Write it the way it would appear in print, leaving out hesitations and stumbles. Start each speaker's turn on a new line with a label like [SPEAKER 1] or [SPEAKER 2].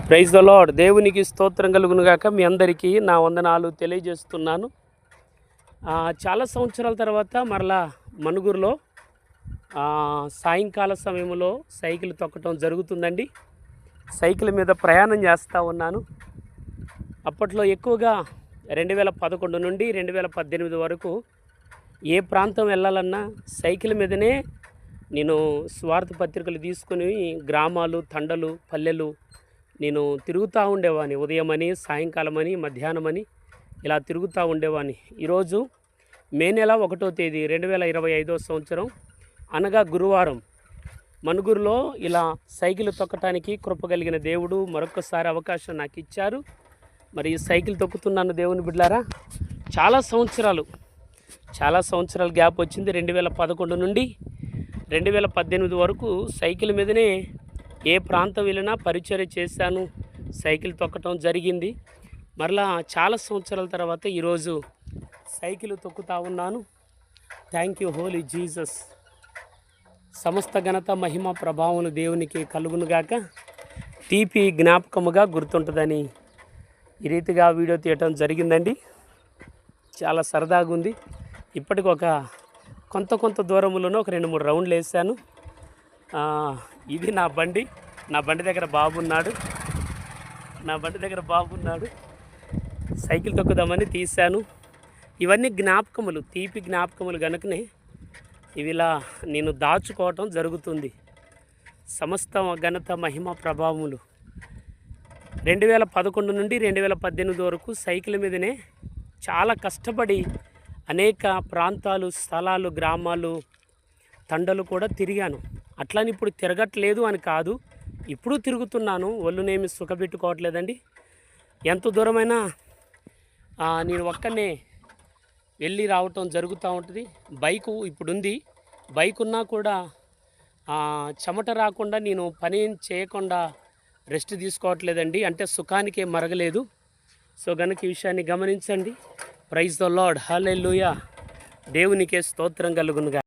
[SPEAKER 1] Praise the lord. దేవునికి స్తోత్రం కలుగునుగాక. మీ అందరికీ నా వందనాలు తెలియజేస్తున్నాను. చాలా సంవత్సరాల తర్వాత మరలా మనుగురులో సాయంకాల సమయంలో సైకిల్ తొక్కటం జరుగుతుందండి. సైకిల్ మీద ప్రయాణం చేస్తూ ఉన్నాను. అప్పట్లో ఎక్కువగా 2011 నుండి 2018 వరకు ఏ ప్రాంతం వెళ్ళాలన్నా సైకిల్ మీదనే నేను స్వార్థ పత్రికలు తీసుకుని గ్రామాలు, తండలు, పల్లెలు నేను తిరుగుతూ ఉండేవాడిని. ఉదయమని, సాయంకాలమని, మధ్యాహ్నమని ఇలా తిరుగుతూ ఉండేవాడిని. ఈరోజు మే నెల 1వ తేదీ 2025 సంవత్సరం అనగా గురువారం మనుగురులో ఇలా సైకిల్ తొక్కటానికి కృప కలిగిన దేవుడు మరొకసారి అవకాశం నాకు ఇచ్చారు. మరి సైకిల్ తొక్కుతున్నాను దేవుని బిడ్డలారా. చాలా సంవత్సరాల గ్యాప్ వచ్చింది. 2011 నుండి 2018 వరకు సైకిల్ మీదనే ఏ ప్రాంతం వెళ్ళినా పరిచర్య చేశాను. సైకిల్ తొక్కటం జరిగింది. మరలా చాలా సంవత్సరాల తర్వాత ఈరోజు సైకిల్ తొక్కుతూ ఉన్నాను. Thank you holy Jesus. సమస్త ఘనత, మహిమ, ప్రభావములు దేవునికి కలుగునుగాక. తీపి జ్ఞాపకముగా గుర్తుంటుందని ఈ రీతిగా వీడియో తీయటం జరిగిందండి. చాలా సరదాగా ఉంది. ఇప్పటికి కొంత దూరంలోనూ ఒక 2-3 రౌండ్లు వేసాను. ఇది నా బండి దగ్గర బాబు ఉన్నాడు. సైకిల్ తొక్కుదామని తీశాను. ఇవన్నీ జ్ఞాపకములు, తీపి జ్ఞాపకములు కనుకనే ఇవిలా నేను దాచుకోవటం జరుగుతుంది. సమస్త ఘనత, మహిమ, ప్రభావములు 2011 నుండి 2018 వరకు సైకిల్ మీదనే చాలా కష్టపడి అనేక ప్రాంతాలు, స్థలాలు, గ్రామాలు, తండలు కూడా తిరిగాను. అట్లని ఇప్పుడు తిరగట్లేదు అని కాదు, ఇప్పుడు తిరుగుతున్నాను. ఒళ్ళునేమి సుఖపెట్టుకోవట్లేదండి. ఎంత దూరమైనా నేను ఒక్కనే వెళ్ళి రావటం జరుగుతూ ఉంటుంది. బైకు ఇప్పుడుంది. బైక్ ఉన్నా కూడా చెమట రాకుండా నేను పని చేయకుండా రెస్ట్ తీసుకోవట్లేదండి. అంటే సుఖానికే మరగలేదు. సో కనుక ఈ విషయాన్ని గమనించండి. Praise the Lord. హల్లెలూయా. దేవునికే స్తోత్రం కలుగునుగా.